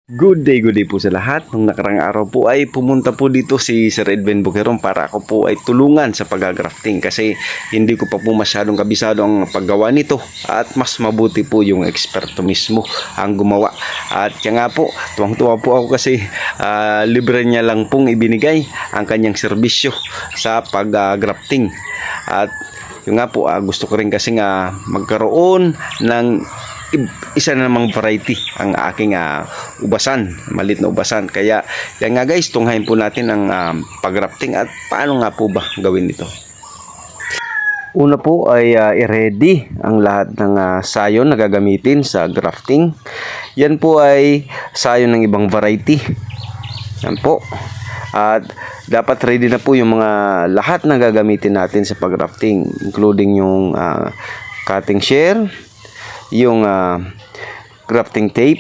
Good day po sa lahat. Nung nakarang araw po ay pumunta po dito si Sir Edwin Buqueron para ako po ay tulungan sa pag-grafting kasi hindi ko pa po masyadong kabisado ang paggawa nito at mas mabuti po yung eksperto mismo ang gumawa. At kaya nga po, tuwang-tuwa po ako kasi libre niya lang pong ibinigay ang kanyang serbisyo sa pag-grafting. At yung nga po, gusto ko rin kasi nga magkaroon ng isa na namang variety ang aking ubasan, malit na ubasan. Kaya yan nga guys, tunghayin po natin ang pag-grafting at paano nga po ba gawin ito. Una po ay i-ready ang lahat ng sayon na gagamitin sa grafting. Yan po ay sayon ng ibang variety. Yan po. At dapat ready na po yung mga lahat na gagamitin natin sa pag-grafting, including yung cutting shear, yung grafting tape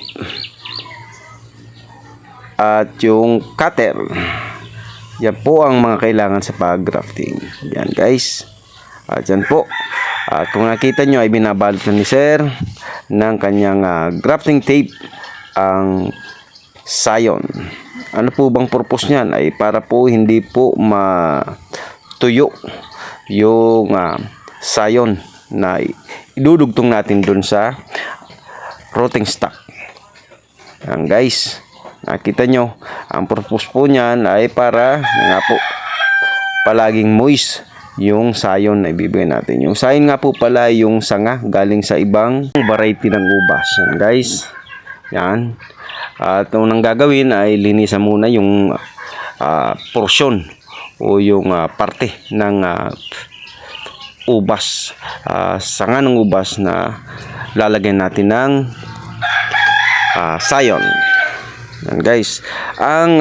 at yung cutter. Yan po ang mga kailangan sa pag-grafting. Yan guys. At yan po. At kung nakita nyo ay binabalot na ni Sir ng kanyang grafting tape ang sayon. Ano po bang purpose niyan? Ay para po hindi po matuyo yung sayon na idudugtong natin dun sa rotting stock. Yan guys, nakita nyo, ang purpose po niyan ay para nga po palaging moist yung sayon na ibibigay natin. Yung sayon nga po pala yung sanga galing sa ibang variety ng ubas. Yan guys. Yan. At unang gagawin ay linisan muna yung portion o yung parte ng ubas, sanga ng ubas na lalagyan natin ng sayon. Yan guys. Ang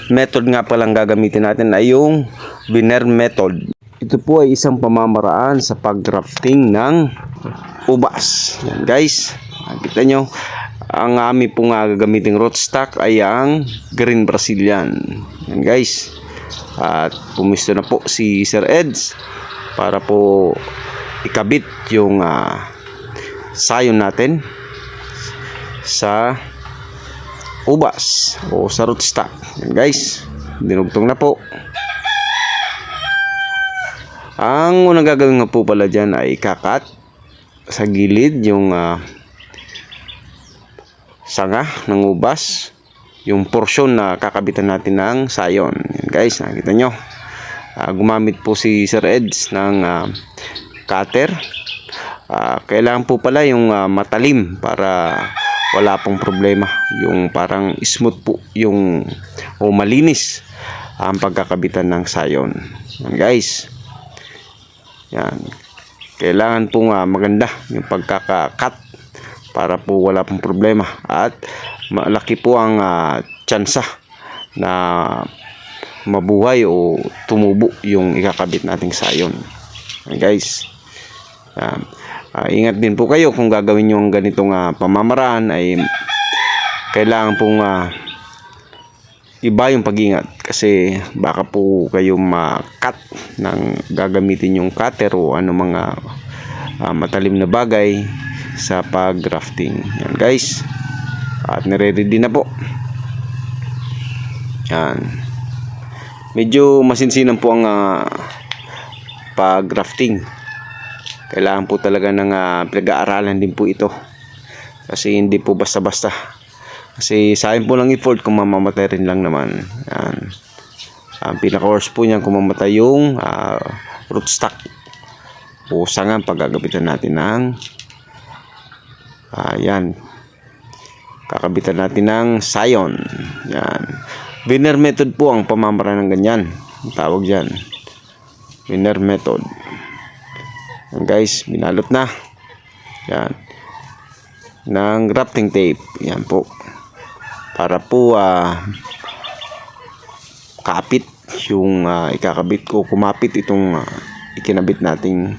method nga palang gagamitin natin ay yung veneer method. Ito po ay isang pamamaraan sa pag-grafting ng ubas. Yan guys. Kita nyo, ang aming pong gagamiting rootstock ay ang Green Brazilian. Yan guys. At pumisto na po si Sir Eds para po ikabit yung sayon natin sa ubas o sa rootstock. Yan guys. Dinugtong na po. Ang unang gagawin nga po pala dyan ay kakat sa gilid yung sanga ng ubas, yung portion na kakabitan natin ng sayon. Yan guys, nakita nyo. Gumamit po si Sir Eds ng cutter. Kailangan po pala yung matalim para wala pong problema. Yung parang smooth po yung o malinis ang pagkakabitan ng sayon. Yan guys. Yan. Kailangan pong maganda yung pagkakakat para po wala pong problema at malaki po ang tsansa na mabuhay o tumubo yung ikakabit nating sayon. Yan guys. Yan. Ingat din po kayo kung gagawin nyo ang ganitong pamamaraan ay kailangan pong iba yung pag-ingat kasi baka po kayo ma-cut ng gagamitin yung cutter o ano mga matalim na bagay sa pag-grafting. Yan guys. At nire-ready na po. Yan. Medyo masinsinan po ang pag-grafting. Kailangan po talaga ng pinag-aaralan din po ito. Kasi hindi po basta-basta. Kasi sayang po lang effort kung mamamatay rin lang naman. Yan. Ang pinaka-worst po niyan kung mamatay yung rootstock o sanga paggagabitan natin ng yan. Kakabitan natin ng sayon. Yan. Veneer method po ang pamamaraan ng ganyan. Ang tawag dyan. Veneer method. Yan guys, binalot na. Yan. Ng grafting tape. Yan po. Para po kapit yung ikakabit ko. Kumapit itong ikinabit nating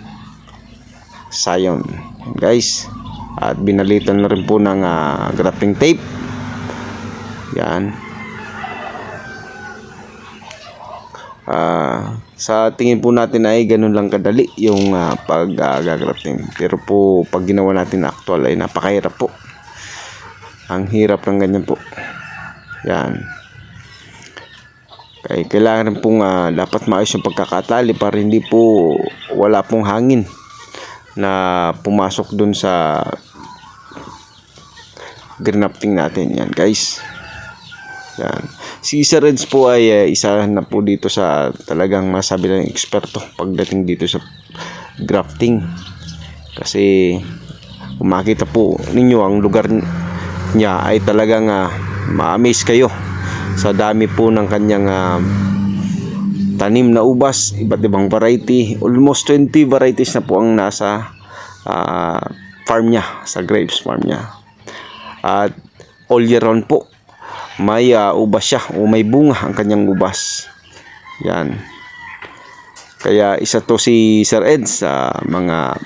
sayon. Yan guys. At binalitan na rin po ng grafting tape. Yan. Sa tingin po natin ay ganun lang kadali yung pag-grafting. Pero po pag ginawa natin actual ay napakahirap po. Ang hirap ng ganyan po. Yan. Kaya kailangan rin pong dapat maayos yung pagkakatali para hindi po wala pong hangin na pumasok dun sa granafting natin. Yan guys. Yan. Si Sir Reds po ay isa na po dito sa talagang masabi ng eksperto pagdating dito sa grafting. Kasi kung makita po ninyo ang lugar niya ay talagang ma-amaze kayo sa dami po ng kanyang tanim na ubas, iba't ibang variety. Almost 20 varieties na po ang nasa farm niya, sa grapes farm niya. At all year round po may ubas siya o may bunga ang kanyang ubas. Yan. Kaya isa to si Sir Ed sa mga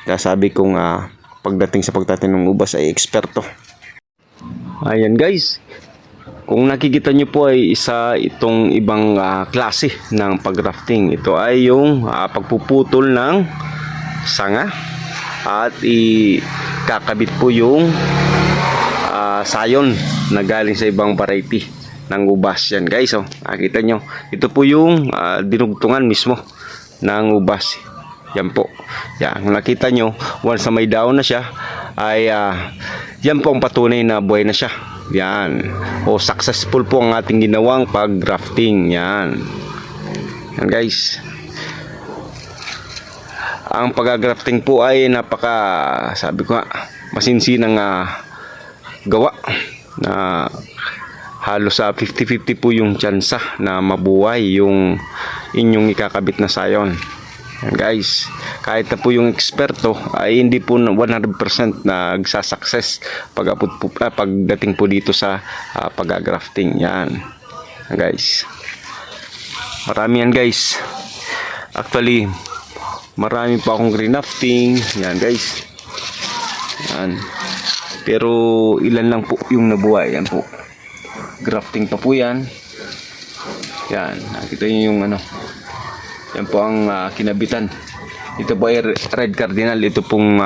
nasabi kong pagdating sa pagtatanim ng ubas ay eksperto. Ayan guys. Kung nakikita nyo po ay isa itong ibang klase ng pag-grafting. Ito ay yung pagpuputol ng sanga at ikakabit po yung sayon na galing sa ibang variety ng ubas. Yan guys, nakita nyo, ito po yung dinugtungan mismo ng ubas. Yan po. Yan, kung nakita nyo, once na may daon na siya ay yan po ang patunay na buhay na siya. Yan, successful po ang ating ginawang pag-grafting. Yan guys. Ang pag-grafting po ay sabi ko masinsinang gawa na halos 50-50 po yung tsansa na mabuhay yung inyong ikakabit na sayon. Yan guys, kahit na po yung eksperto ay hindi po 100% nagsasucess pagdating po dito sa pag-grafting. Yan guys, marami yan guys. Actually marami pa akong grafting. Yan guys. Yan. Pero ilan lang po yung nabuhay. Yan po. Grafting pa po yan. Yan. Nakita nyo yung yan po ang kinabitan. Ito po ay Red Cardinal. Ito pong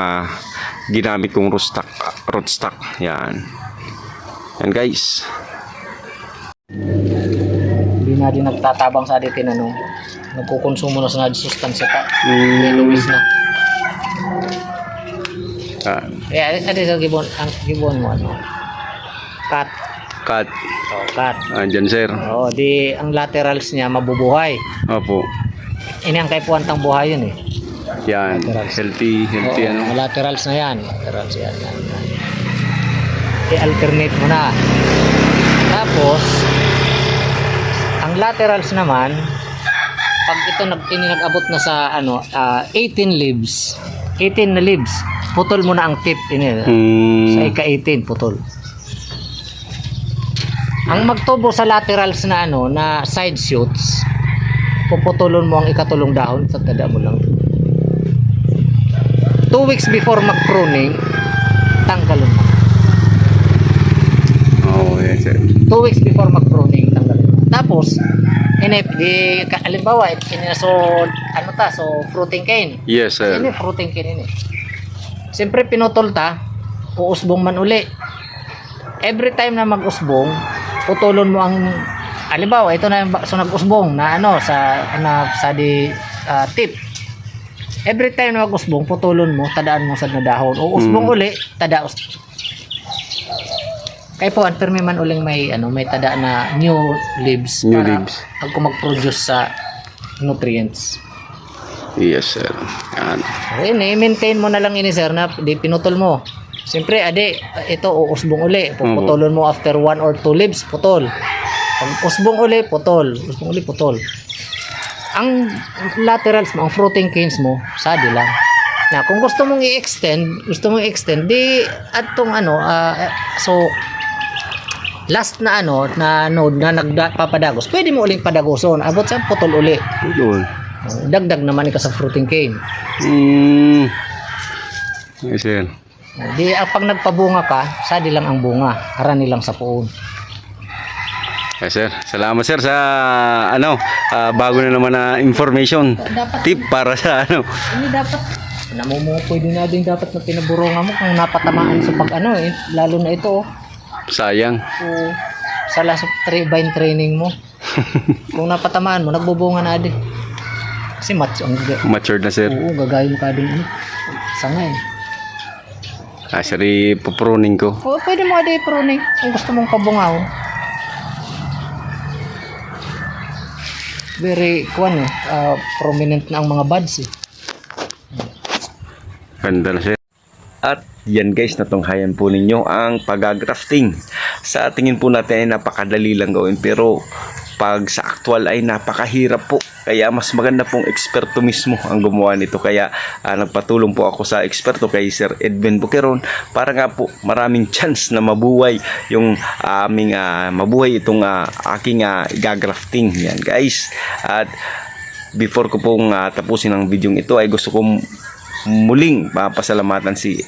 ginamit kong rootstock. Yan. Yan guys. Hindi na din nagtatabang sa atin nagkukonsumo na sa sustansya pa. Lumis na. Kaya ate sa gibon mo cut. Cut. Cut. Andyan sir. Di ang laterals niya mabubuhay. Opo. Ini ang kaipuantang buhay yun eh. Yan. Laterals. Healthy Laterals na yan. Laterals yan. I-alternate mo na. Tapos ang laterals naman pag ito nag-abot na sa 18 leaves. 18 na leaves. Putol mo na ang tip ini. Sa ika-18 putol. Ang magtubo sa laterals na na side shoots, puputulon mo ang ikatulong dahon sa tada mo lang. 2 weeks before mag-pruning, tanggalon mo. Yes sir. 2 weeks before mag-pruning, tanggalon mo. Tapos halimbawa so fruiting cane. Yes sir. Ini fruiting cane ini. Siyempre pinutol uusbong man uli. Every time na mag-usbong, putulon mo ang halimbawa ito na so nag-usbong na sa tip. Every time na mag-usbong, putulon mo, tadaan mo sa dahon. O usbong uli, tadaos. Kaya po permi man uling may tada na new leaves para pag mag-produce sa nutrients. Yes sir. Yan. I-maintain mo na lang ini sir na di pinutol mo. Siyempre ito uusbong uli. Puputulon mo after 1 or 2 leaves, putol. Pag usbong uli, putol. Usbong uli, putol. Ang laterals mo, ang fruiting canes mo, sadi lang. Na kung gusto mong i-extend, di atong so last na na node na nagpapadagos, pwede mo uling padagoson. Abot sa putol uli. Yun. Dagdag naman ka sa fruiting cane. Yes sir. Di pag nagpabunga ka, sadi lang ang bunga, harani lang sa puon. Yes sir. Salamat sir sa bago na naman na information. Dapat Tip para sa Ini dapat Namumukoy din na din dapat na pinaburungan mo kung napatamaan sa pag ano lalo na ito Sayang. So, sa last vine training mo. Kung napatamaan mo, nagbubunga na din. Kasi Matured na, sir. oo, gagayin mo ka din sangay. Sir, ipupruning ko. O, pwede mo adi pruning kung gusto mong pabungaw. Very, prominent na ang mga buds Ganda na, sir. At yan guys, natunghayan po ninyo ang pag-grafting. Sa tingin po natin ay napakadali lang gawin, pero pag sa actual ay napakahirap po. Kaya mas maganda pong eksperto mismo ang gumawa nito. Kaya nagpatulong po ako sa eksperto kay Sir Edwin Boqueron para nga po maraming chance na mabuhay yung mabuhay itong aking gagrafting. Yan guys. At before ko pong tapusin ang video ito ay gusto kong muling papasalamatan si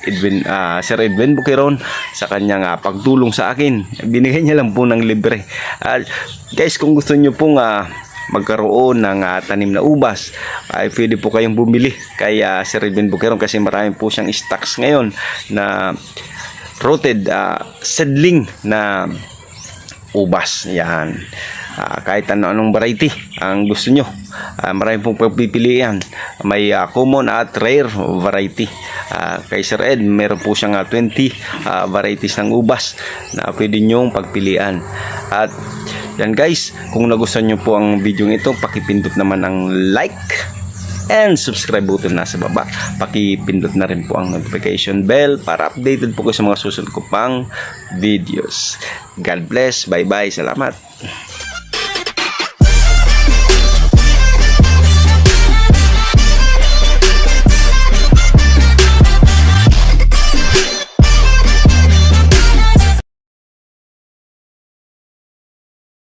Sir Edwin Boqueron sa kanyang pagtulong sa akin. Binigay niya lang po ng libre. Guys, kung gusto niyo pong magkaroon ng tanim na ubas, ay pwede po kayong bumili kay Sir Edwin Boqueron kasi marami po siyang stocks ngayon na rooted seedling na ubas. Yan. Kahit anong variety ang gusto nyo, marami pong pagpipilian. May common at rare variety. Kay Sir Ed, meron po siyang 20 varieties ng ubas na pwede nyong pagpilian. At yan guys, kung nagustuhan nyo po ang video ito, pakipindot naman ang like and subscribe button nasa baba. Pakipindot na rin po ang notification bell para updated po kayo sa mga susunod ko pang videos. God bless. Bye bye. Salamat.